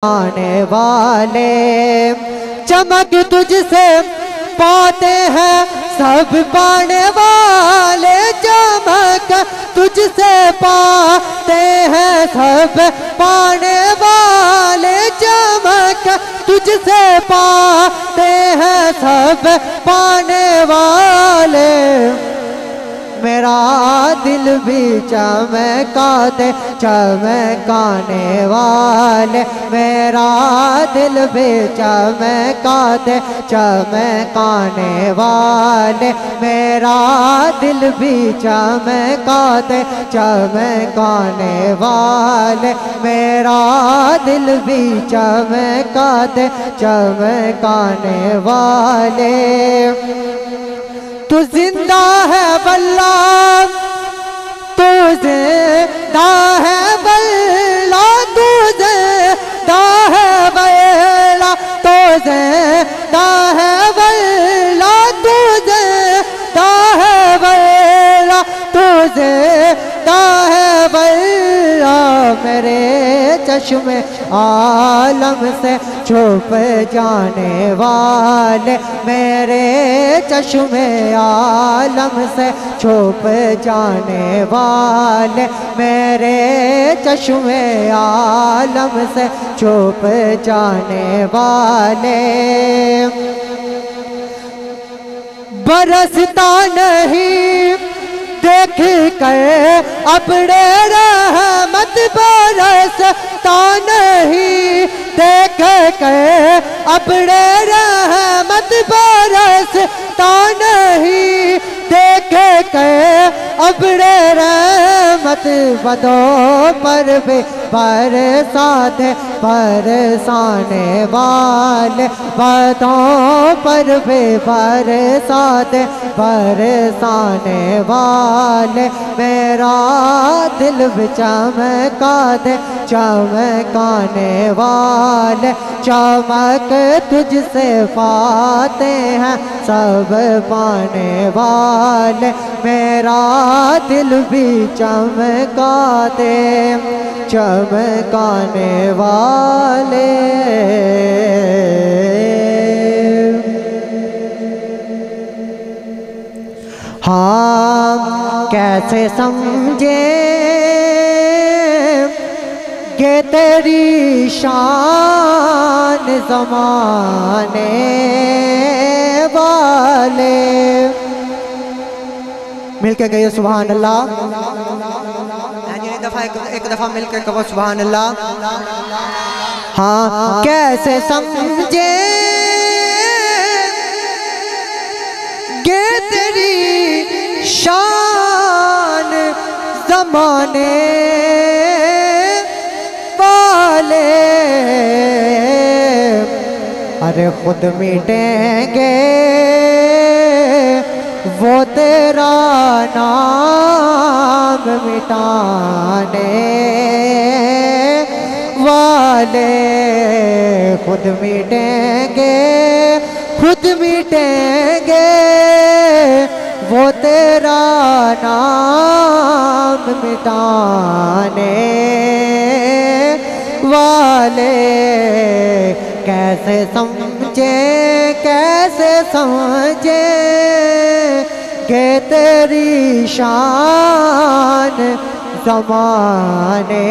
آنے والے چمک تجھ سے پاتے ہیں سب پانے والے، چمک تجھ سے پاتے ہیں سب پانے والے، چمک تجھ سے پاتے ہیں سب پانے والے۔ میرا دل بھی چمکا دے چمکانے والے، میرا دل بھی چمکا دے چمکانے والے، میرا دل بھی چمکا دے چمکانے والے، میرا دل بھی چمکا دے چمکانے والے۔ تو زندہ ہے واللہ، تو زندہ ہے واللہ، تو زندہ ہے واللہ، تو زندہ ہے واللہ، تو زندہ ہے واللہ، تو زندہ ہے واللہ۔ میرے چشم عالم سے چھپ جانے والے، میرے چشم عالم سے چھپ جانے والے، میرے چشم عالم سے چھپ جانے والے۔ برستا نہیں دیکھ کر اپنے رحمت، برستا نہیں دیکھ کر اپنے رحمت، برستا نہیں دیکھ کر اپنے رحمت۔ بدوں پر بھی برسات برسانے والے، بدوں پر بھی برسات برسانے والے۔ میرا دل بھی چمکا دے چمکانے والے، چمک تجھ سے پاتے ہیں سب پانے والے۔ میرا دل بھی چمکا دے چمکانے والے۔ ہاں کیسے سمجھیں کہ تیری شان زمانے والے۔ مل کے کہیے سبحان اللہ، ایک دفعہ مل کے کہو سبحان اللہ۔ ہاں کیسے سمجھے کہ تیری شان زمانے والے، ارے خود مٹیں گے وہ تیرا نام مٹانے والے، خود مٹیں گے خود مٹیں گے وہ تیرا نام مٹانے والے۔ کیسے سمجھے کیسے سمجھے کہ تیری شان زمانے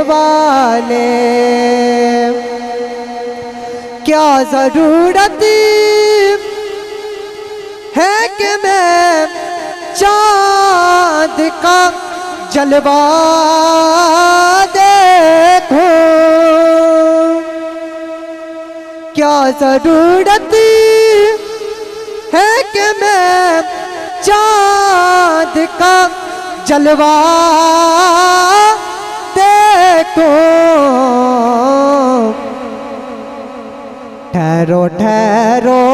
والے۔ کیا ضرورت ہے کہ میں چاند کا جلوہ دیکھوں، کیا ضرورت ہے کہ میں چاند کا جلوہ دیکھوں۔ ٹھہرو ٹھہرو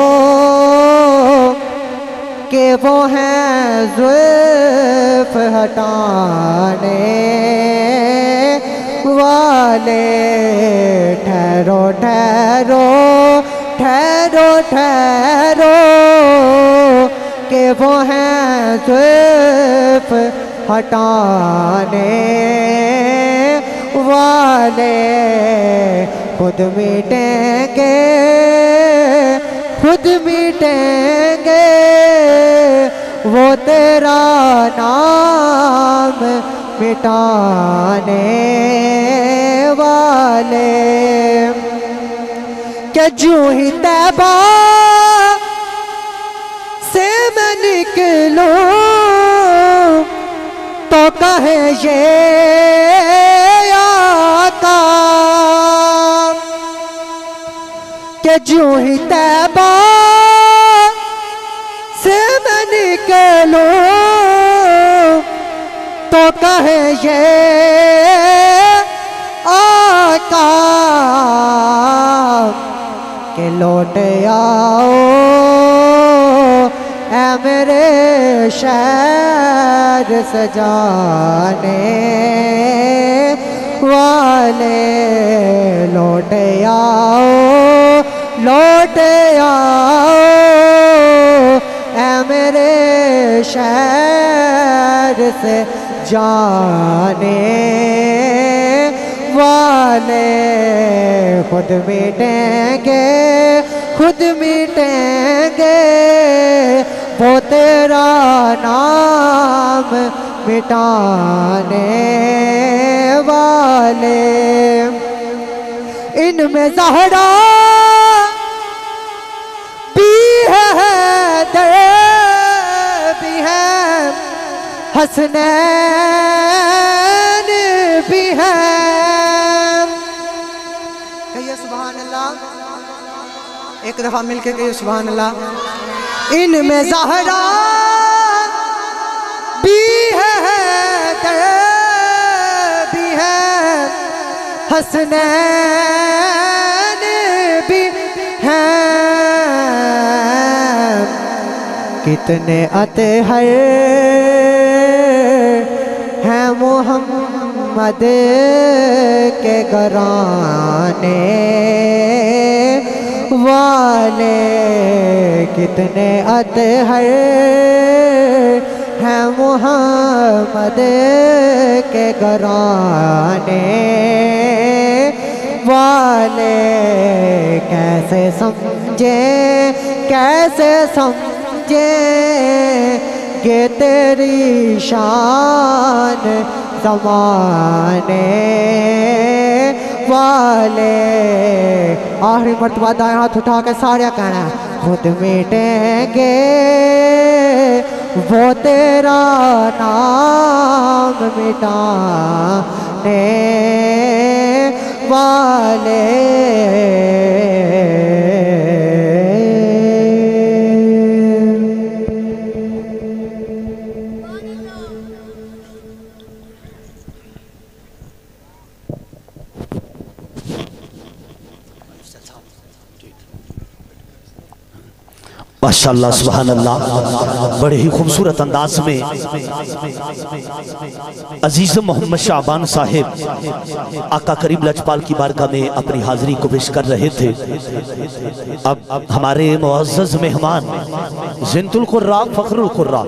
کہ وہ ہیں زلف ہٹانے والے۔ ٹھہرو ٹھہرو ٹھہرو ٹھہرو کہ وہ ہیں زلف ہٹانے والے خود مٹیں گے خود مٹیں گے وہ تیرا نام مٹانے والے کہ جو ہی طیبہ سے میں نکلوں تو کہے یہ آقا کہ جو ہی طیبہ سے میں نکلوں تو کہے یہ آقا کہ لوٹ آؤ اے میرے شہر سجانے والے لوٹ آؤ اے میرے شہر سے جانے والے خود مٹیں گے خود مٹیں گے وہ تیرا نام مٹانے والے ان میں زہرا بھی ہے حیدر بھی ہے حسنین بھی ہے کہیے سبحان اللہ ایک دفعہ مل کے کہیے سبحان اللہ ان میں زہرا بھی ہے حیدر بھی ہے حسنین بھی ہیں کتنے اطہر ہیں محمد کے گھرانے والے کتنے اطہر ہیں محمد کے گھرانے والے کیسے سمجھے کہ تیری شان زمانے والے آخری مرتبہ دائیں ہاتھ اٹھا کے سارے کہنا ہے خود مٹیں گے وہ تیرا نام مٹانے والے ماشاءاللہ سبحان اللہ بڑے ہی خوبصورت انداز میں عزیز محمد شعبان صاحب آقا کریم لجپال کی بارگاہ میں اپنی حاضری کو پیش کر رہے تھے اب ہمارے معزز مہمان زنت القراء فخر القراء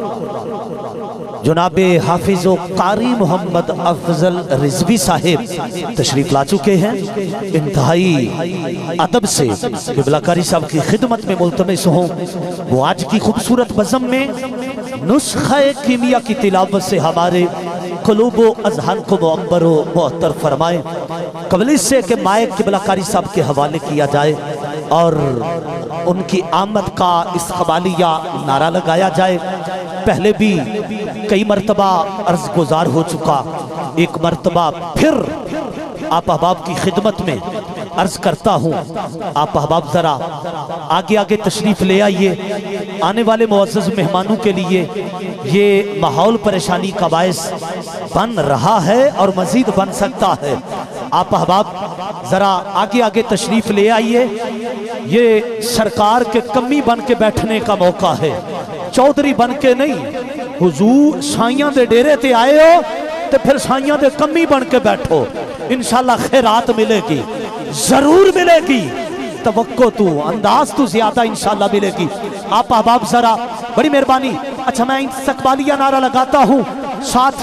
جناب حافظ و قاری محمد افضل رضوی صاحب تشریف لا چکے ہیں انتہائی ادب سے قبلہ کاری صاحب کی خدمت میں ملتمس ہوں وہ آج کی خوبصورت بزم میں نسخہ کیمیا کی تلاوت سے ہمارے قلوب و اذہان کو معمر و معطر فرمائیں قبل اس سے کہ مائک قبلہ کاری صاحب کے حوالے کیا جائے اور ان کی آمد کا استقبالیہ نعرہ لگایا جائے پہلے بھی کئی مرتبہ عرض گزار ہو چکا ایک مرتبہ پھر آپ احباب کی خدمت میں عرض کرتا ہوں آپ احباب ذرا آگے آگے تشریف لے آئیے آنے والے معزز مہمانوں کے لیے یہ ماحول پریشانی کا باعث بن رہا ہے اور مزید بن سکتا ہے آپ احباب ذرا آگے آگے تشریف لے آئیے یہ سرکار کے کمی بن کے بیٹھنے کا موقع ہے چودھری بن کے نہیں حضور سائیاں دے ڈیرے تے آئے ہو تو پھر سائیاں دے کمی بن کے بیٹھو انشاءاللہ خیرات ملے گی ضرور ملے گی توقع تو انداز تو زیادہ انشاءاللہ ملے گی آپ احباب ذرا بڑی مہربانی اچھا میں استقبالیہ نعرہ لگاتا ہوں ساتھ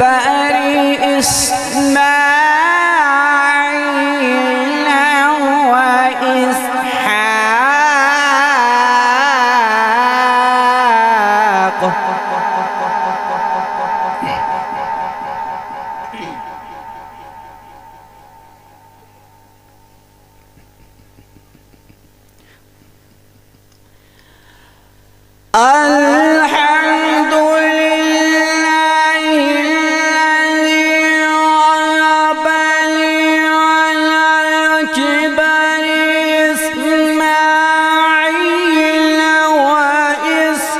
بني إسماعيل وإسحاق الحمد لله الذي وهب لي على الكبر إسماعيل وإسحاق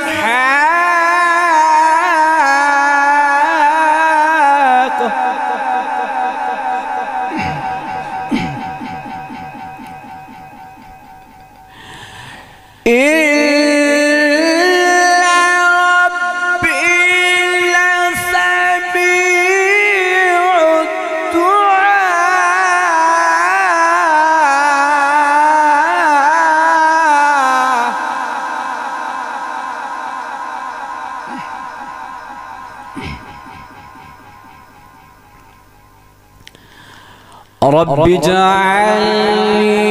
رب اجعلني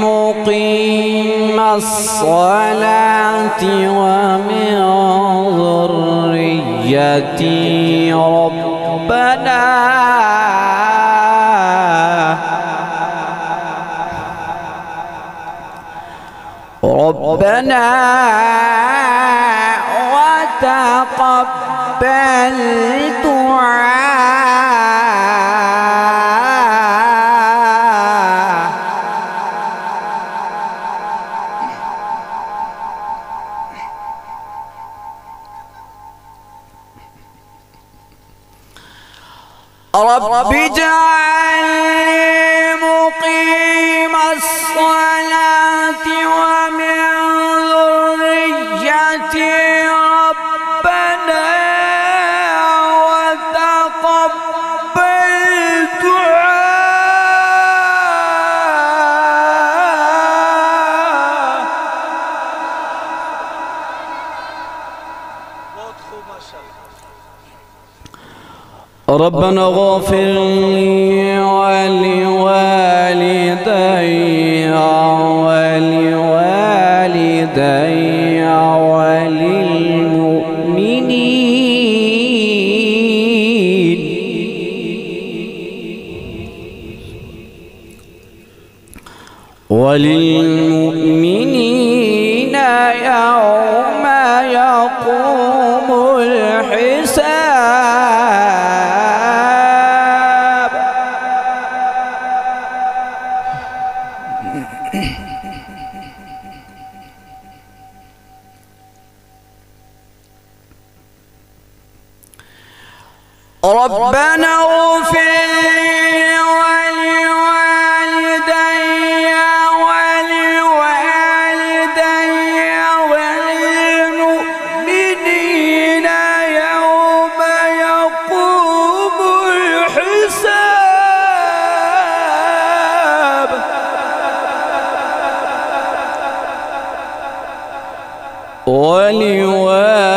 مقيم الصلاة ومن ذريتي ربنا وتقبل رب اجعلني مقيم الصلاة ومن ذريتي ربنا وتقبل دعاء. ربنا اغفر لي ولوالدي وللمؤمنين يوم يقوم الحساب. ربنا اغفر لي ولوالدي وللمؤمنين يوم يقوم الحساب. ولوالدي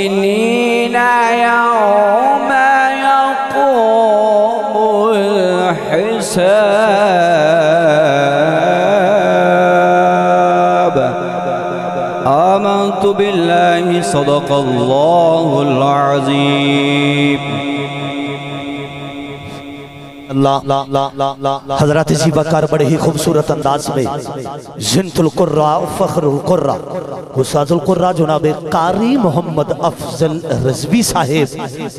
وللمؤمنين يوم يقوم الحساب. آمنت بالله صدق الله العظيم. حضرات زیباکار بڑے ہی خوبصورت انداز میں زنت القرآ فخر القرآ استاذ القرآ جناب قاری محمد افضل رضوی صاحب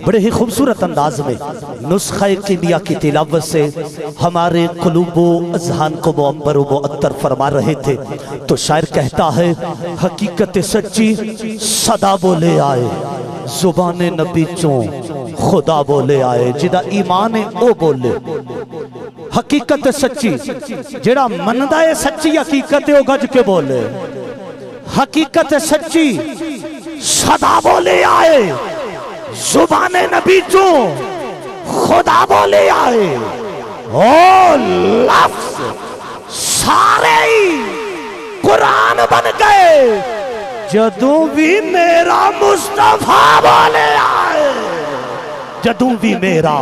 بڑے ہی خوبصورت انداز میں نسخہ کیمیا کی تلاوت سے ہمارے قلوب و اذہان کو معمر و معطر فرما رہے تھے. تو شاعر کہتا ہے حقیقت سچی صدا بولے آئے زبان نبی چوں خدا بولے آئے جدا ایمان او بولے. حقیقت سچی جڑا مندہ سچی حقیقت او گج کے بولے. حقیقت سچی صدا بولے آئے زبان نبی چوں خدا بولے آئے. او لفظ سارے ہی قرآن بن گئے جدوں بھی میرا مصطفیٰ بولے آئے، جدوں بھی میرا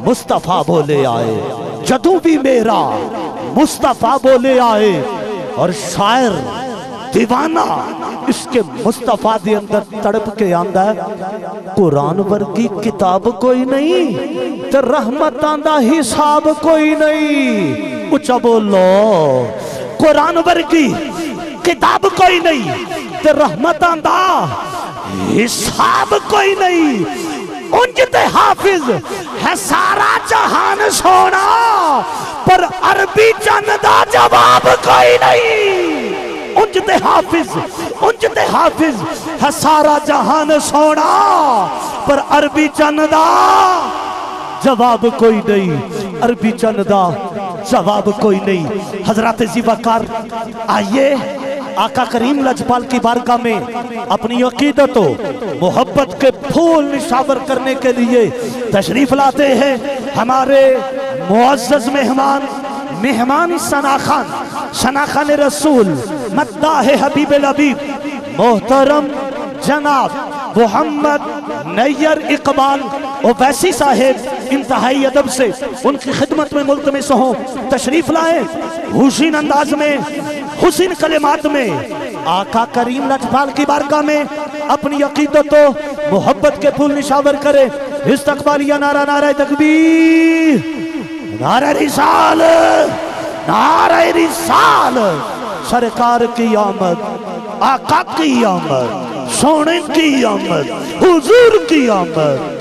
مصطفیٰ بولے آئے، جدوں بھی میرا مصطفیٰ بولے آئے۔ اور شاعر دیوانہ اس کے مصطفیٰ دے اندر تڑپ کے آندہ ہے، قرآن ورگی کتاب کوئی نہیں تے رحمتاں دا حساب کوئی نہیں۔ اچھا بولو، قرآن ورگی کتاب کوئی نہیں تے رحمتاں دا حساب کوئی نہیں۔ انج تے حافظ ہے سارا جہان سونا، پر عربی چند دا جواب کوئی نہیں۔ انج تے حافظ ہے سارا جہان سونا، پر عربی چند دا جواب کوئی نہیں، عربی چند دا جواب کوئی نہیں۔ حضرات زیوکار آئیے آقا کریم لجپال کی بارگاہ میں اپنی عقیدت و محبت کے پھول نشاور کرنے کے لیے تشریف لاتے ہیں ہمارے معزز مہمان ثناخان رسول مداح حبیب الحبیب محترم جناب محمد نیر اقبال اویسی صاحب انتہائی ادب سے ان کی خدمت میں ملتمس ہوں، تشریف لائیں، حسین انداز میں، حسین کلمات میں آقا کریم لجپال کی بارگاہ میں اپنی عقیدت و محبت کے پھول نشاور کرے۔ استقبالیہ نعرہ، نعرہ تکبیر، نعرہ رسال، نعرہ رسال، سرکار کی آمد، آقا کی آمد، سونے کی آمد، حضور کی آمد۔